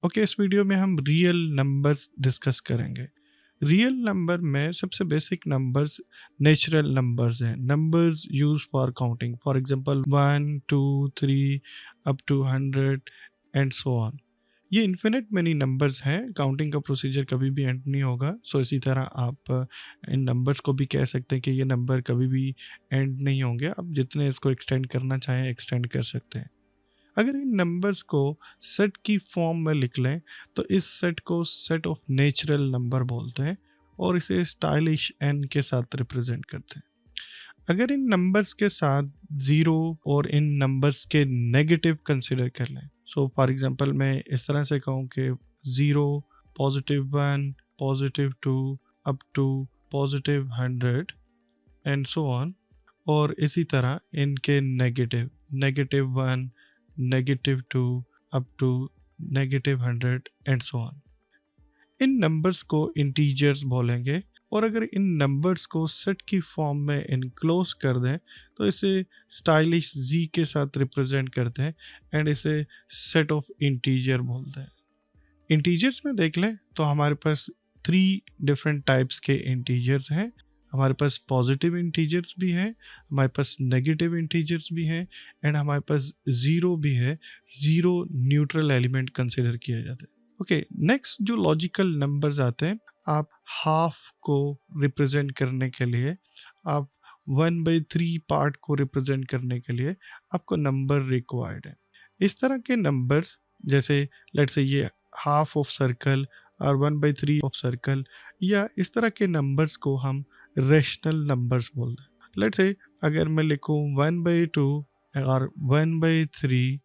Okay, इस video में हम रियल नंबर्स डिस्कस करेंगे। रियल नंबर में सबसे बेसिक नंबर्स नेचुरल नंबर्स हैं, numbers use for counting, for example 1 2 3 up to 100 and so on. ये इन्फिनिट मेनी नंबर्स हैं, काउंटिंग का प्रोसीजर कभी भी एंड नहीं होगा। सो इसी तरह आप इन नंबर्स को भी कह सकते हैं कि ये नंबर कभी भी एंड नहीं होंगे, आप जितने इसको एक्सटेंड करना चाहें एक्सटेंड कर सकते हैं। अगर इन नंबर्स को सेट की फॉर्म में लिख लें तो इस सेट को सेट ऑफ नेचुरल नंबर बोलते हैं और इसे स्टाइलिश एन के साथ रिप्रेजेंट करते हैं। अगर इन नंबर्स के साथ ज़ीरो और इन नंबर्स के नेगेटिव कंसिडर कर लें, सो फॉर एग्जांपल मैं इस तरह से कहूँ कि 0 +1 +2 up to +100 and so on, और इसी तरह इनके negative -1 -2 up to -100 and so on. इन नंबर्स को इंटीजर्स बोलेंगे, और अगर इन नंबर्स को सेट की फॉर्म में इनक्लोज कर दें तो इसे स्टाइलिश जी के साथ रिप्रेजेंट करते हैं एंड इसे सेट ऑफ इंटीजर बोलते हैं। इंटीजर्स में देख लें तो हमारे पास 3 डिफरेंट टाइप्स के इंटीजर्स हैं। हमारे पास पॉजिटिव इंटीजर्स भी हैं, हमारे पास नेगेटिव इंटीजर्स भी हैं एंड हमारे पास ज़ीरो भी है। ज़ीरो न्यूट्रल एलिमेंट कंसिडर किया जाता है। ओके, नेक्स्ट जो लॉजिकल नंबर्स आते हैं, आप हाफ को रिप्रेजेंट करने के लिए, आप 1/3 पार्ट को रिप्रेजेंट करने के लिए आपको नंबर रिक्वायर्ड है। इस तरह के नंबर्स, जैसे लेट्स से ये हाफ ऑफ सर्कल और 1/3 ऑफ सर्कल, या इस तरह के नंबर्स को हम रेशनल नंबर्स बोलते हैं। लेट्स से अगर मैं लिखूं 1/2 और 1/3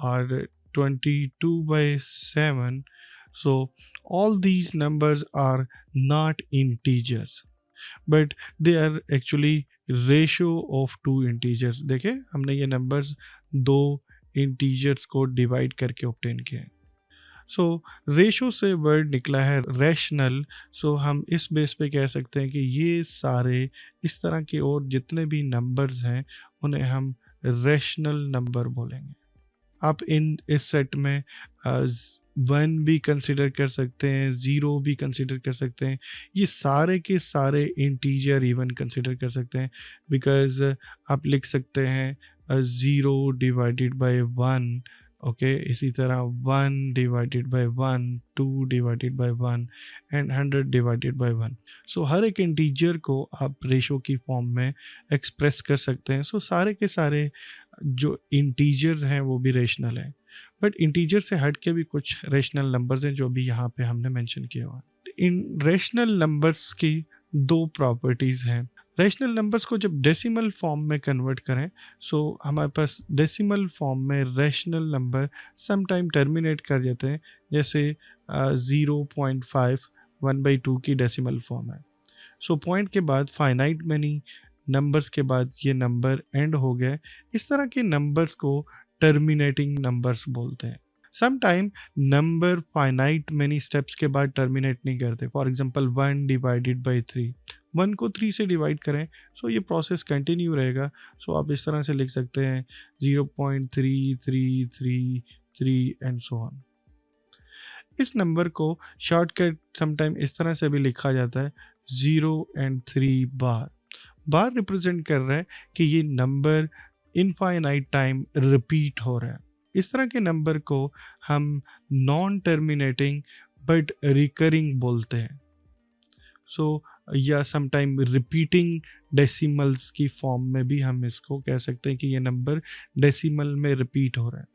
और 22/7, so all these numbers are not integers but they are actually ratio of two integers। देखें, हमने ये नंबर्स दो इंटीजर्स को डिवाइड करके ऑब्टेन किए हैं। सो रेशो से वर्ड निकला है रैशनल। सो हम इस बेस पे कह सकते हैं कि ये सारे इस तरह के और जितने भी नंबर्स हैं उन्हें हम रैशनल नंबर बोलेंगे। आप इस सेट में 1 भी कंसिडर कर सकते हैं, 0 भी कंसिडर कर सकते हैं, ये सारे के सारे इंटीजर इवन कंसिडर कर सकते हैं, बिकॉज आप लिख सकते हैं 0 डिवाइडेड बाय 1। ओके, इसी तरह 1 divided by 1, 2 divided by 1 and 100 divided by 1। सो हर एक इंटीजर को आप रेशो की फॉर्म में एक्सप्रेस कर सकते हैं। सो सारे के सारे जो इंटीजर्स हैं वो भी रेशनल है, बट इंटीजर से हट के भी कुछ रेशनल नंबर्स हैं जो भी यहाँ पे हमने मेंशन किया हुआ है। इन रेशनल नंबर्स की दो प्रॉपर्टीज़ हैं। रेशनल नंबर्स को जब डेसिमल फॉर्म में कन्वर्ट करें, सो हमारे पास डेसिमल फॉर्म में रेशनल नंबर समटाइम टर्मिनेट कर जाते हैं, जैसे 0.5 1/2 की डेसिमल फॉर्म है। सो पॉइंट के बाद फाइनाइट मैनी नंबर्स के बाद ये नंबर एंड हो गए। इस तरह के नंबर्स को टर्मिनेटिंग नंबर्स बोलते हैं। Some time number finite many steps के बाद टर्मिनेट नहीं करते। फॉर एग्जांपल 1 डिवाइडेड बाय 3, 1 को 3 से डिवाइड करें, सो ये प्रोसेस कंटिन्यू रहेगा। सो आप इस तरह से लिख सकते हैं 0.3333 एंड सो ऑन। इस नंबर को शॉर्टकट समटाइम इस तरह से भी लिखा जाता है 0 एंड 3 बार। बार रिप्रेजेंट कर रहा है कि ये नंबर इनफाइनाइट टाइम रिपीट हो रहा है। इस तरह के नंबर को हम नॉन टर्मिनेटिंग बट रिकरिंग बोलते हैं। सो या समटाइम रिपीटिंग डेसिमल्स की फॉर्म में भी हम इसको कह सकते हैं कि ये नंबर डेसिमल में रिपीट हो रहा है।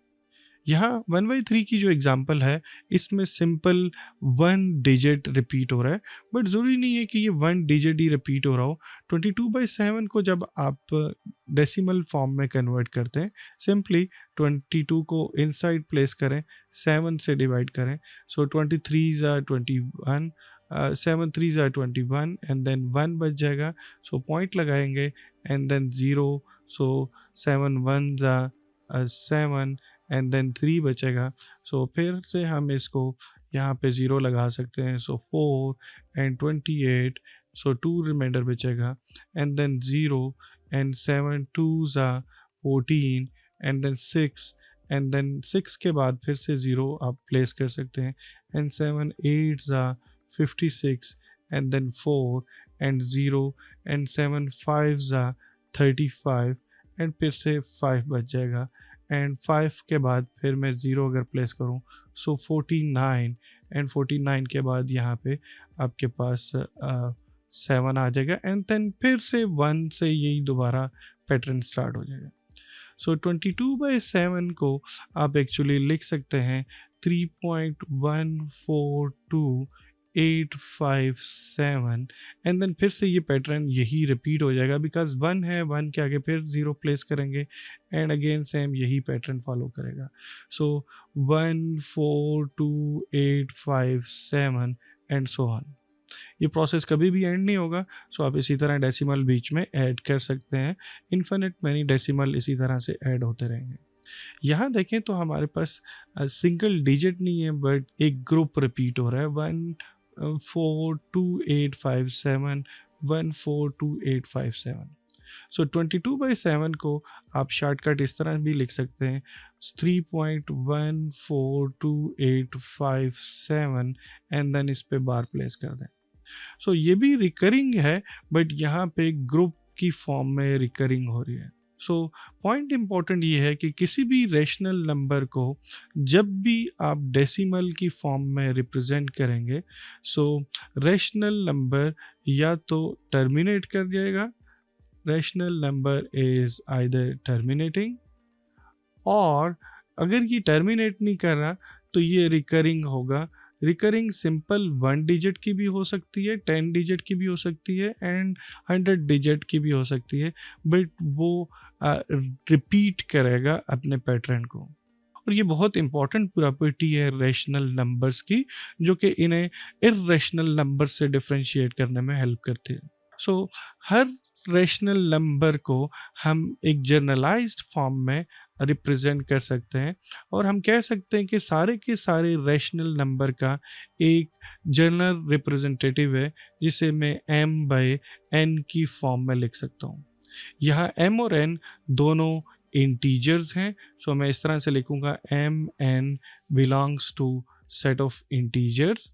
यहाँ 1/3 की जो एग्जांपल है, इसमें सिंपल 1 डिजिट रिपीट हो रहा है, बट ज़रूरी नहीं है कि ये 1 डिजिट ही रिपीट हो रहा हो। 22/7 को जब आप डेसिमल फॉर्म में कन्वर्ट करते हैं, सिंपली 22 को इनसाइड प्लेस करें, 7 से डिवाइड करें। So 23 are 21, 7 3 are 21 and then 1 बच जाएगा। सो पॉइंट लगाएंगे and then 0। So 7 1 are 7 and then 3 बचेगा। सो फिर से हम इसको यहाँ पे 0 लगा सकते हैं। सो 4 एंड 28, सो 2 रिमाइंडर बचेगा and then 0 and 7 2s are 14 and then 6 and then 6 के बाद फिर से 0 आप प्लेस कर सकते हैं, and 7 8 56 and then 4 and 0 and 7 5 35 and फिर से 5 बच जाएगा, एंड 5 के बाद फिर मैं 0 अगर प्लेस करूं सो 49 एंड 49 के बाद यहाँ पे आपके पास 7 आ जाएगा, एंड देन फिर से 1 से यही दोबारा पैटर्न स्टार्ट हो जाएगा। सो 22/7 को आप एक्चुअली लिख सकते हैं 3.142857, एंड देन फिर से ये पैटर्न यही रिपीट हो जाएगा, बिकॉज 1 है, 1 के आगे फिर 0 प्लेस करेंगे एंड अगेन सेम यही पैटर्न फॉलो करेगा। सो 142857 एंड सो ऑन। ये प्रोसेस कभी भी एंड नहीं होगा। सो आप इसी तरह डेसिमल बीच में ऐड कर सकते हैं, इन्फिनिट मैनी डेसिमल इसी तरह से ऐड होते रहेंगे। यहाँ देखें तो हमारे पास सिंगल डिजिट नहीं है, बट एक ग्रुप रिपीट हो रहा है, 142857 142857। सो 22/7 को आप शॉर्टकट इस तरह भी लिख सकते हैं 3.142857 एंड देन इस पे बार प्लेस कर दें। सो ये भी रिकरिंग है, बट यहाँ पे ग्रुप की फॉर्म में रिकरिंग हो रही है। सो पॉइंट इंपॉर्टेंट ये है कि किसी भी रेशनल नंबर को जब भी आप डेसिमल की फॉर्म में रिप्रेजेंट करेंगे, सो रेशनल नंबर या तो टर्मिनेट कर जाएगा, rational number is either terminating, और अगर ये टर्मिनेट नहीं कर रहा तो ये रिकरिंग होगा। रिकरिंग सिंपल 1 डिजिट की भी हो सकती है, 10 डिजिट की भी हो सकती है, एंड 100 डिजिट की भी हो सकती है, बट वो रिपीट करेगा अपने पैटर्न को। और ये बहुत इंपॉर्टेंट प्रॉपर्टी है रेशनल नंबर्स की, जो कि इन्हें इर्रेशनल नंबर से डिफरेंशिएट करने में हेल्प करती है। सो हर रेशनल नंबर को हम एक जर्नलाइज्ड फॉर्म में रिप्रेजेंट कर सकते हैं, और हम कह सकते हैं कि सारे के सारे रेशनल नंबर का एक जनरल रिप्रेजेंटेटिव है, जिसे मैं m/n की फॉर्म में लिख सकता हूँ। यहाँ m और n दोनों इंटीजर्स हैं, सो मैं इस तरह से लिखूंगा m/n belongs to set of integers,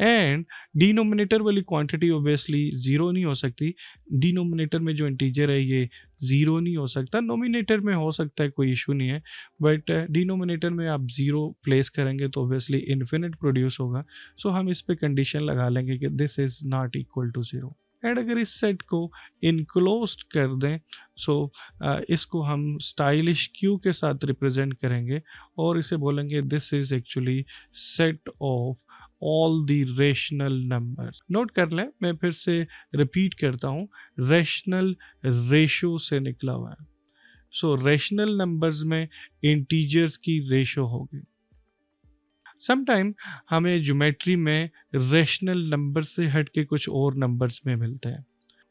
and denominator वाली क्वांटिटी ऑब्वियसली जीरो नहीं हो सकती। डिनोमिनेटर में जो इंटीजर है ये जीरो नहीं हो सकता, नोमिनेटर में हो सकता है, कोई इशू नहीं है, बट डिनोमिनेटर में आप जीरो प्लेस करेंगे तो ऑब्वियसली इन्फिनिट प्रोड्यूस होगा। सो हम इस पे कंडीशन लगा लेंगे कि this is not equal to zero, and अगर इस सेट को इनक्लोज्ड कर दें, सो इसको हम स्टाइलिश क्यू के साथ रिप्रेजेंट करेंगे, और इसे बोलेंगे this is actually set of all the rational numbers. Note कर लें, मैं फिर से रिपीट करता हूँ, रेशनल रेशो से निकला हुआ है। सो रेशनल नंबर्स में इंटीजर्स की रेशो होगी। समटाइम हमें ज्योमेट्री में रेशनल नंबर से हट के कुछ और नंबर्स में मिलते हैं।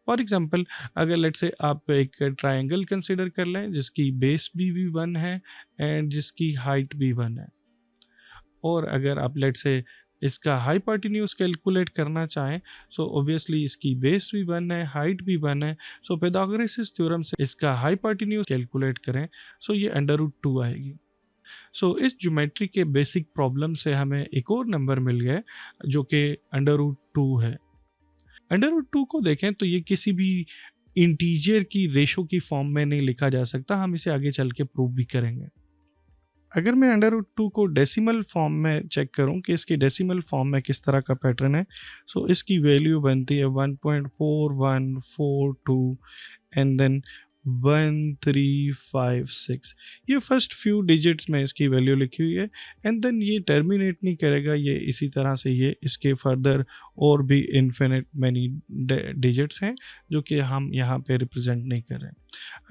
फॉर एग्जाम्पल, अगर लेट से आप एक ट्राइंगल कंसिडर कर लें जिसकी बेस भी 1 है एंड जिसकी हाइट भी 1 है, और अगर आप लेट से इसका हाइपोटेन्यूज कैलकुलेट करना चाहें, सो ऑब्वियसली इसकी बेस भी 1 है, हाइट भी 1 है, सो पाइथागोरस थ्योरम से इसका हाइपोटेन्यूज कैलकुलेट करें, सो ये √2 आएगी। सो इस ज्योमेट्री के बेसिक प्रॉब्लम से हमें एक और नंबर मिल गया जो कि √2 है। √2 को देखें तो ये किसी भी इंटीजर की रेशो की फॉर्म में नहीं लिखा जा सकता, हम इसे आगे चल के प्रूव भी करेंगे। अगर मैं √2 को डेसिमल फॉर्म में चेक करूं कि इसकी डेसिमल फॉर्म में किस तरह का पैटर्न है, सो इसकी वैल्यू बनती है 1.4142 एंड देन 1356। ये फर्स्ट फ्यू डिजिट्स में इसकी वैल्यू लिखी हुई है, एंड देन ये टर्मिनेट नहीं करेगा, ये इसी तरह से ये इसके फर्दर और भी इन्फिनिट मैनी डिजिट्स हैं जो कि हम यहाँ पे रिप्रेजेंट नहीं कर रहे हैं।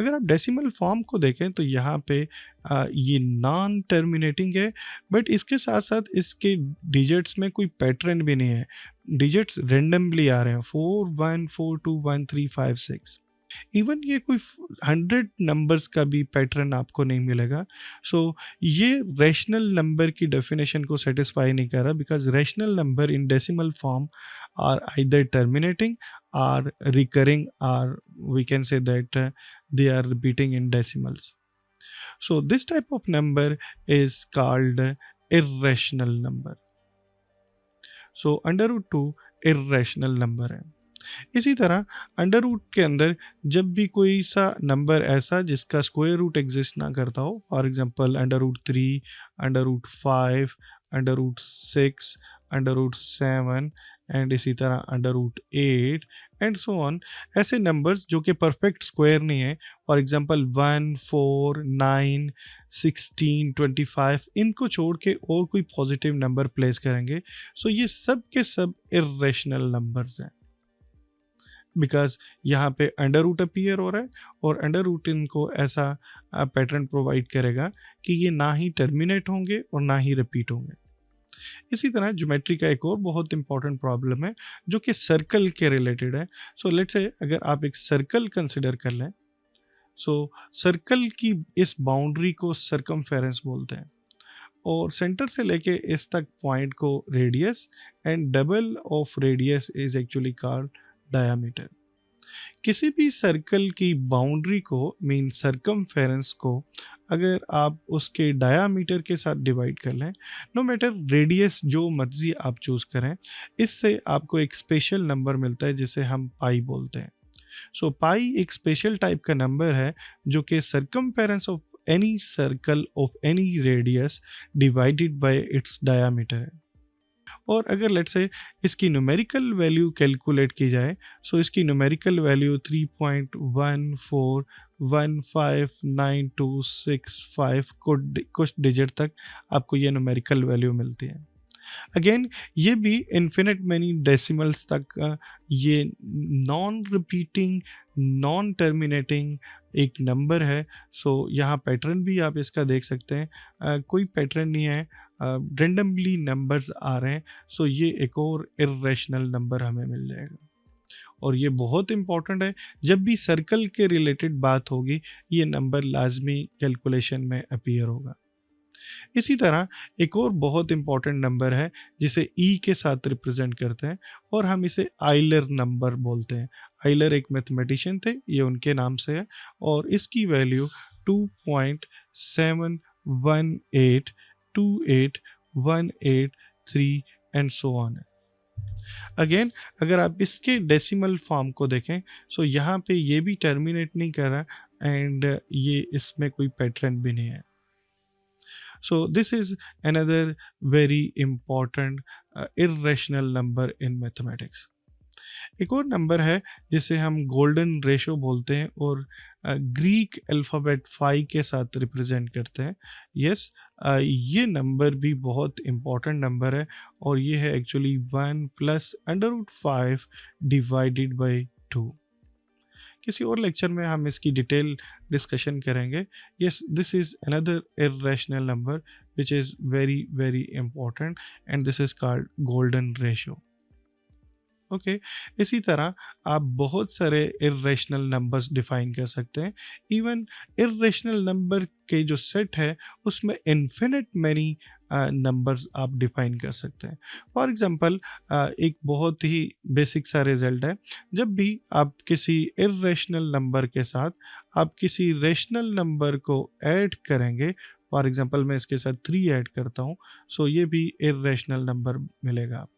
अगर आप डेसिमल फॉर्म को देखें तो यहाँ पे ये नॉन टर्मिनेटिंग है, बट इसके साथ साथ इसके डिजिट्स में कोई पैटर्न भी नहीं है, डिजिट्स रेंडमली आ रहे हैं 4 1 4 2 1 3 5 6। इवन ये कोई 100 नंबर्स का भी पैटर्न आपको नहीं मिलेगा। सो ये रेशनल नंबर की डेफिनेशन को सेटिस्फाई नहीं कर रहा, because rational number in decimal form are either terminating or recurring, or we can say that they are repeating in decimals. So this type of number is called irrational number. So under root two irrational number है. इसी तरह under root के अंदर जब भी कोई सा number ऐसा जिसका स्क्वायर रूट एग्जिस्ट ना करता हो, for example under root 3, under root 5, under root 6, under root 7 and इसी तरह under root 8 and so on, ऐसे नंबर्स जो कि परफेक्ट स्क्वायर नहीं है, फॉर एग्जांपल 1, 4, 9, 16, 25, इनको छोड़ के और कोई पॉजिटिव नंबर प्लेस करेंगे, सो ये सब के सब इर्रेशनल नंबर्स हैं, बिकॉज यहाँ पे अंडर रूट अपीयर हो रहा है और अंडर रूट इनको ऐसा पैटर्न प्रोवाइड करेगा कि ये ना ही टर्मिनेट होंगे और ना ही रिपीट होंगे. इसी तरह ज्योमेट्री का एक और बहुत इंपॉर्टेंट प्रॉब्लम है जो कि सर्कल के रिलेटेड है. सो लेट्स से अगर आप एक सर्कल कंसिडर कर लें, सो सर्कल की इस बाउंड्री को सर्कमफेरेंस बोलते हैं और सेंटर से लेके इस तक पॉइंट को radius and double of radius is actually called diameter. किसी भी सर्कल की बाउंड्री को मीन सर्कमफेरेंस को अगर आप उसके डायामीटर के साथ डिवाइड कर लें, नो मैटर रेडियस जो मर्जी आप चूज करें, इससे आपको एक स्पेशल नंबर मिलता है जिसे हम पाई बोलते हैं. सो पाई एक स्पेशल टाइप का नंबर है जो कि circumference of any circle of any radius divided by it's diameter है. और अगर लेट्स से इसकी न्यूमेरिकल वैल्यू कैलकुलेट की जाए, सो इसकी न्यूमेरिकल वैल्यू 3.14159265 कुछ डिजिट तक आपको ये न्यूमेरिकल वैल्यू मिलती है. अगेन ये भी इन्फिनिट मैनी डेसिमल्स तक ये नॉन रिपीटिंग नॉन टर्मिनेटिंग एक नंबर है. सो यहाँ पैटर्न भी आप इसका देख सकते हैं, कोई पैटर्न नहीं है, रेंडमली नंबर्स आ रहे हैं. सो ये एक और इर्रेशनल नंबर हमें मिल जाएगा और ये बहुत इंपॉर्टेंट है. जब भी सर्कल के रिलेटेड बात होगी ये नंबर लाजमी कैलकुलेशन में अपीयर होगा. इसी तरह एक और बहुत इंपॉर्टेंट नंबर है जिसे ई के साथ रिप्रेजेंट करते हैं और हम इसे आइलर नंबर बोलते हैं. आइलर एक मैथमेटिशियन थे, ये उनके नाम से है और इसकी वैल्यू 2.71828183 एंड सो ऑन है. अगेन अगर आप इसके डेसिमल फॉर्म को देखें, सो यहाँ पे ये भी टर्मिनेट नहीं कर रहा एंड ये इसमें कोई पैटर्न भी नहीं है. So this is another very important irrational number in mathematics. एक और नंबर है जिसे हम गोल्डन रेशो बोलते हैं और ग्रीक अल्फ़ाबेट फाई के साथ रिप्रेजेंट करते हैं. यस, ये नंबर भी बहुत इम्पॉर्टेंट नंबर है और ये है actually 1 plus under root 5 divided by 2. किसी और लेक्चर में हम इसकी डिटेल डिस्कशन करेंगे. Yes, this is another irrational number which is very very important and this is called golden ratio. Okay, इसी तरह आप बहुत सारे इर्रेशनल नंबर्स डिफाइन कर सकते हैं. इवन इर्रेशनल नंबर के जो सेट है उसमें इन्फिनिट मैनी नंबर्स आप डिफाइन कर सकते हैं. फॉर एग्जांपल एक बहुत ही बेसिक सा रिजल्ट है, जब भी आप किसी इर्रेशनल नंबर के साथ आप किसी रेशनल नंबर को ऐड करेंगे, फॉर एग्जांपल मैं इसके साथ 3 ऐड करता हूँ, सो ये भी इर्रेशनल नंबर मिलेगा आपको.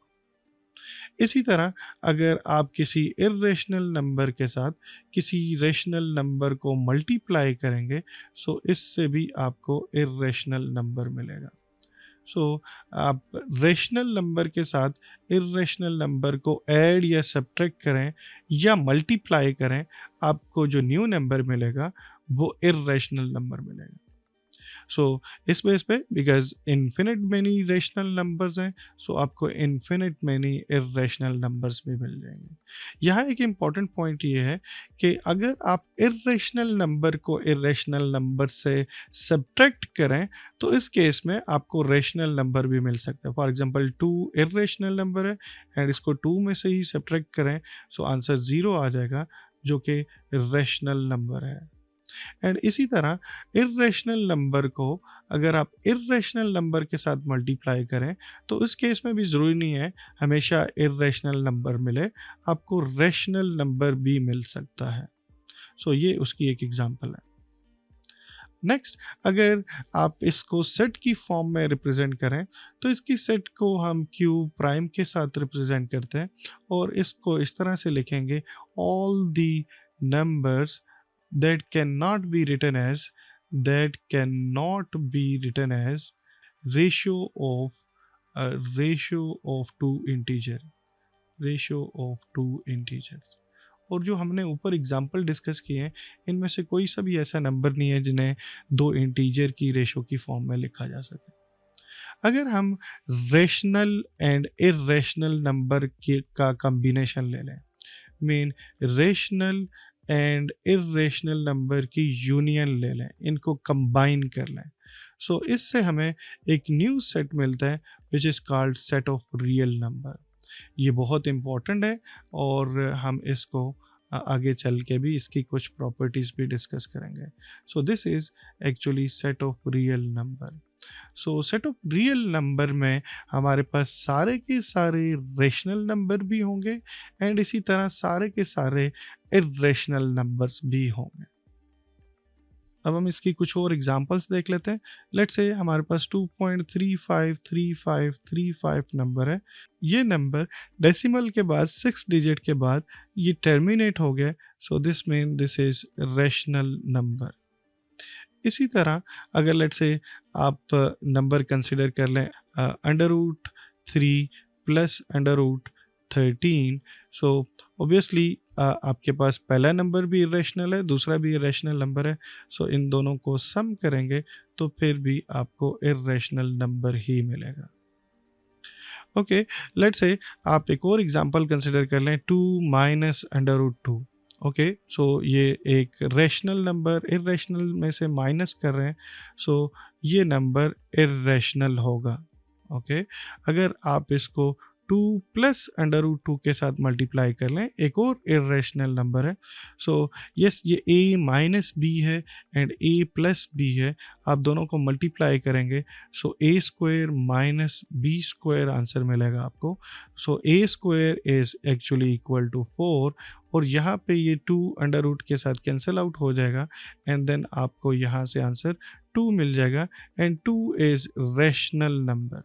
इसी तरह अगर आप किसी इर्रेशनल नंबर के साथ किसी रेशनल नंबर को मल्टीप्लाई करेंगे, सो इससे भी आपको इर्रेशनल नंबर मिलेगा. सो आप रेशनल नंबर के साथ इर्रेशनल नंबर को ऐड या सब्ट्रैक्ट करें या मल्टीप्लाई करें, आपको जो न्यू नंबर मिलेगा वो इर्रेशनल नंबर मिलेगा. सो इस बेस पे because infinite many rational numbers हैं, सो आपको इन्फिनिट मैनी इर्रेशनल नंबर्स भी मिल जाएंगे. यहाँ एक इम्पॉर्टेंट पॉइंट ये है कि अगर आप इर्रेशनल नंबर को इर्रेशनल नंबर से सब्ट्रैक्ट करें तो इस केस में आपको रेशनल नंबर भी मिल सकता है. फॉर एग्जांपल 2 इर्रेशनल नंबर है एंड इसको 2 में से ही सब्ट्रैक्ट करें, सो आंसर 0 आ जाएगा जो कि रेशनल नंबर है. एंड इसी तरह इर्रेशनल नंबर को अगर आप इर्रेशनल नंबर के साथ मल्टीप्लाई करें तो इस केस में भी ज़रूरी नहीं है हमेशा इर्रेशनल नंबर मिले, आपको रेशनल नंबर भी मिल सकता है. सो ये उसकी एक एग्जांपल है. नेक्स्ट, अगर आप इसको सेट की फॉर्म में रिप्रेजेंट करें तो इसकी सेट को हम क्यूब प्राइम के साथ रिप्रेजेंट करते हैं और इसको इस तरह से लिखेंगे, all the numbers that cannot be written as that cannot be written as ratio of ratio of two integers। और जो हमने ऊपर एग्जाम्पल डिस्कस किए हैं इनमें से कोई सा भी ऐसा नंबर नहीं है जिन्हें दो इंटीजर की रेशो की फॉर्म में लिखा जा सके। अगर हम रेशनल एंड इरेशनल नंबर के का कॉम्बिनेशन ले लें, mean rational and irrational number की यूनियन ले लें, इनको कंबाइन कर लें, सो इससे हमें एक न्यू सेट मिलता है which is called set of real number. ये बहुत इम्पोर्टेंट है और हम इसको आगे चल के भी इसकी कुछ प्रॉपर्टीज भी डिस्कस करेंगे। So this is actually set of real number. So set of real number में हमारे पास सारे के सारे रेशनल नंबर भी होंगे एंड इसी तरह सारे के सारे इरेशनल नंबर्स भी होंगे। अब हम इसकी कुछ और एग्जांपल्स देख लेते हैं। लेट्स से हमारे पास 2.353535 नंबर है। ये नंबर डेसिमल के बाद 6 डिजिट के बाद ये टर्मिनेट हो गया, so this mean this is rational number. इसी तरह अगर लेट्स से आप नंबर कंसिडर कर लें √3 प्लस √13, सो ऑब्वियसली आपके पास पहला नंबर भी इरेशनल है, दूसरा भी इरेशनल नंबर है, सो इन दोनों को सम करेंगे तो फिर भी आपको इरेशनल नंबर ही मिलेगा। ओके, लेट्स से आप एक और एग्जांपल कंसिडर कर लें 2 माइनस √2। ओके, सो ये एक रेशनल नंबर इरेशनल में से माइनस कर रहे हैं, सो ये नंबर इरेशनल होगा। ओके, अगर आप इसको 2 प्लस √2 के साथ मल्टीप्लाई कर लें, एक और इरेशनल नंबर है, सो यस ये a माइनस बी है एंड a प्लस बी है, आप दोनों को मल्टीप्लाई करेंगे, so a square minus B square answer मिलेगा आपको। So a square is actually equal to 4 और यहाँ पे ये 2 √ के साथ कैंसिल आउट हो जाएगा एंड देन आपको यहाँ से आंसर 2 मिल जाएगा एंड 2 इज रेशनल नंबर।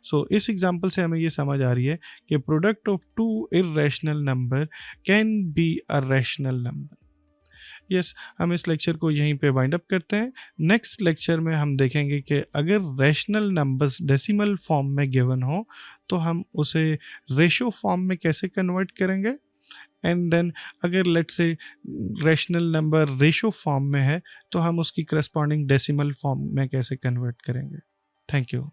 सो इस एग्जांपल से हमें ये समझ आ रही है कि product of two irrational number can be a rational number. Yes, हम इस लेक्चर को यहीं पे वाइंड अप करते हैं। नेक्स्ट लेक्चर में हम देखेंगे कि अगर रेशनल नंबर्स डेसिमल फॉर्म में गिवन हो तो हम उसे रेशो फॉर्म में कैसे कन्वर्ट करेंगे, एंड देन अगर let's say rational number ratio form में है तो हम उसकी करस्पॉन्डिंग डेसिमल फॉर्म में कैसे कन्वर्ट करेंगे। Thank you.